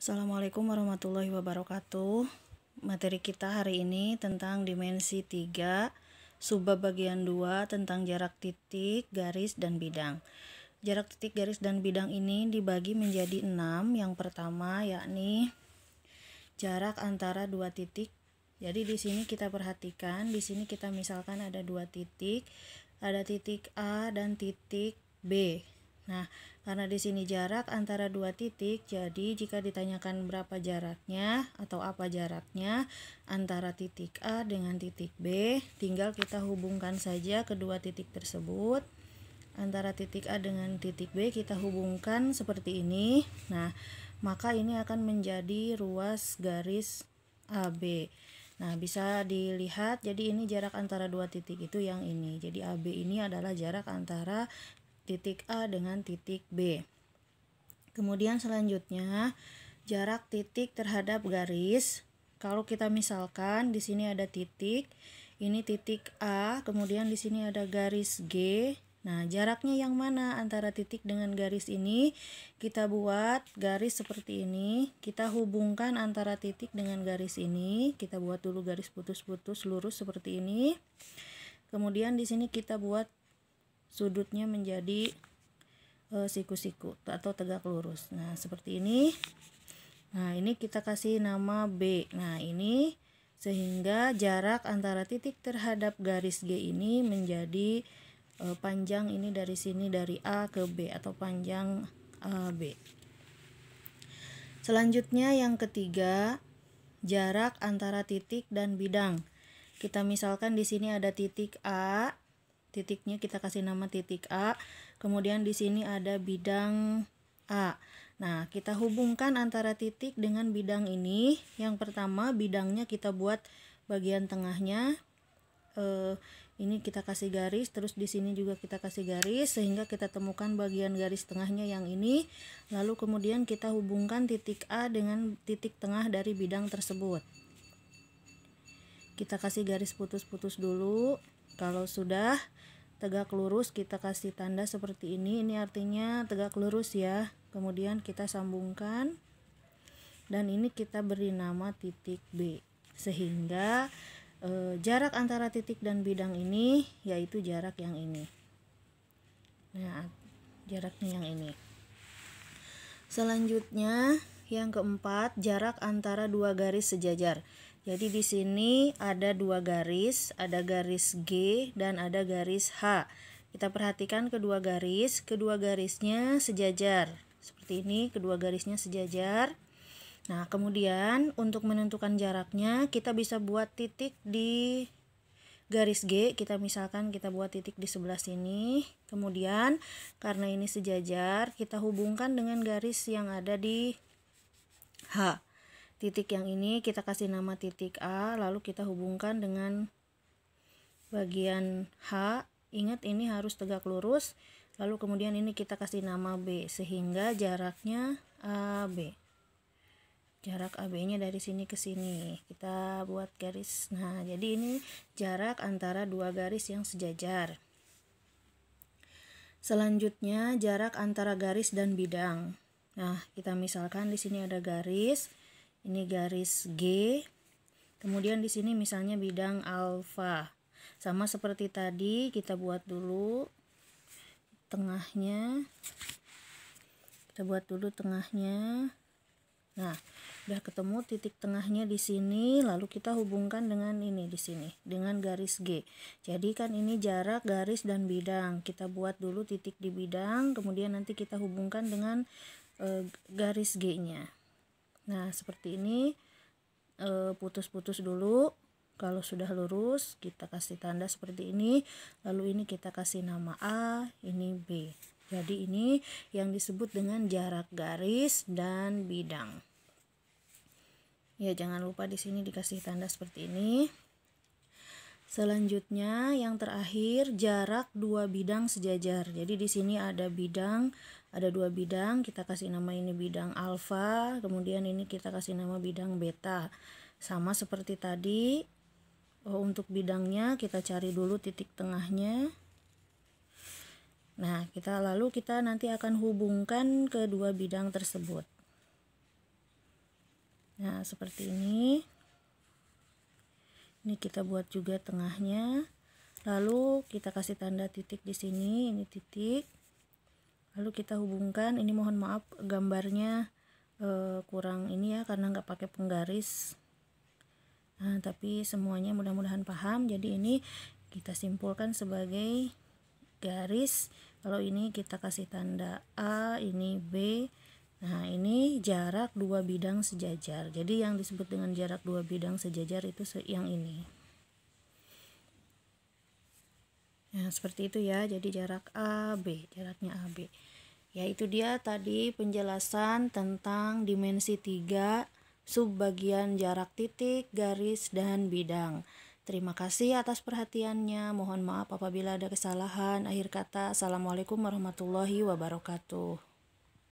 Assalamualaikum warahmatullahi wabarakatuh. Materi kita hari ini tentang dimensi 3, subbab bagian 2 tentang jarak titik, garis, dan bidang. Jarak titik, garis, dan bidang ini dibagi menjadi 6. Yang pertama yakni jarak antara dua titik. Jadi di sini kita perhatikan, di sini kita misalkan ada dua titik, ada titik A dan titik B. Nah, karena di sini jarak antara dua titik, jadi jika ditanyakan berapa jaraknya atau apa jaraknya antara titik A dengan titik B, tinggal kita hubungkan saja kedua titik tersebut. Antara titik A dengan titik B kita hubungkan seperti ini. Nah, maka ini akan menjadi ruas garis AB. Nah, bisa dilihat, jadi ini jarak antara dua titik itu yang ini. Jadi AB ini adalah jarak antara titik A dengan titik B. Kemudian selanjutnya jarak titik terhadap garis. Kalau kita misalkan di sini ada titik, ini titik A, kemudian di sini ada garis G. Nah, jaraknya yang mana antara titik dengan garis ini? Kita buat garis seperti ini. Kita hubungkan antara titik dengan garis ini. Kita buat dulu garis putus-putus lurus seperti ini. Kemudian di sini kita buat sudutnya menjadi siku-siku atau tegak lurus. Nah, seperti ini. Nah, ini kita kasih nama B. Nah, ini sehingga jarak antara titik terhadap garis G ini menjadi panjang ini dari sini dari A ke B atau panjang AB. Selanjutnya yang ketiga, jarak antara titik dan bidang. Kita misalkan di sini ada titik A, titiknya kita kasih nama titik A, kemudian di sini ada bidang A. Nah, kita hubungkan antara titik dengan bidang ini. Yang pertama, bidangnya kita buat bagian tengahnya. Ini kita kasih garis, terus di sini juga kita kasih garis sehingga kita temukan bagian garis tengahnya yang ini. Lalu kemudian kita hubungkan titik A dengan titik tengah dari bidang tersebut. Kita kasih garis putus-putus dulu. Kalau sudah tegak lurus kita kasih tanda seperti ini. Ini artinya tegak lurus ya. Kemudian kita sambungkan dan ini kita beri nama titik B. Sehingga jarak antara titik dan bidang ini yaitu jarak yang ini. Nah, jaraknya yang ini. Selanjutnya yang keempat, jarak antara dua garis sejajar. Jadi di sini ada dua garis, ada garis G dan ada garis H. Kita perhatikan kedua garisnya sejajar. Seperti ini, kedua garisnya sejajar. Nah, kemudian untuk menentukan jaraknya kita bisa buat titik di garis G. Kita misalkan kita buat titik di sebelah sini. Kemudian karena ini sejajar, kita hubungkan dengan garis yang ada di H. Titik yang ini kita kasih nama titik A, lalu kita hubungkan dengan bagian H. Ingat ini harus tegak lurus. Lalu kemudian ini kita kasih nama B sehingga jaraknya AB. Jarak AB-nya dari sini ke sini. Kita buat garis. Nah, jadi ini jarak antara dua garis yang sejajar. Selanjutnya jarak antara garis dan bidang. Nah, kita misalkan di sini ada garis. Ini garis G. Kemudian di sini misalnya bidang alfa. Sama seperti tadi, kita buat dulu tengahnya. Kita buat dulu tengahnya. Nah, udah ketemu titik tengahnya di sini, lalu kita hubungkan dengan ini di sini, dengan garis G. Jadi kan ini jarak garis dan bidang. Kita buat dulu titik di bidang, kemudian nanti kita hubungkan dengan garis G-nya. Nah, seperti ini, putus-putus dulu. Kalau sudah lurus, kita kasih tanda seperti ini. Lalu ini kita kasih nama A, ini B. Jadi ini yang disebut dengan jarak garis dan bidang. Ya, jangan lupa di sini dikasih tanda seperti ini. Selanjutnya yang terakhir, jarak dua bidang sejajar. Jadi di sini ada bidang, ada dua bidang, kita kasih nama ini bidang alfa, kemudian ini kita kasih nama bidang beta. Sama seperti tadi, untuk bidangnya kita cari dulu titik tengahnya. Nah, kita nanti akan hubungkan kedua bidang tersebut. Nah, seperti ini. Ini kita buat juga tengahnya. Lalu kita kasih tanda titik di sini, ini titik. Lalu kita hubungkan. Ini mohon maaf gambarnya kurang ini ya, karena nggak pakai penggaris. Nah, tapi semuanya mudah-mudahan paham. Jadi ini kita simpulkan sebagai garis. Kalau ini kita kasih tanda A, ini B. Nah, ini jarak dua bidang sejajar. Jadi yang disebut dengan jarak dua bidang sejajar itu yang ini. Nah, seperti itu ya. Jadi jarak AB, jaraknya AB. Ya, itu dia tadi penjelasan tentang dimensi 3, subbagian jarak titik, garis, dan bidang. Terima kasih atas perhatiannya. Mohon maaf apabila ada kesalahan. Akhir kata, Assalamualaikum warahmatullahi wabarakatuh.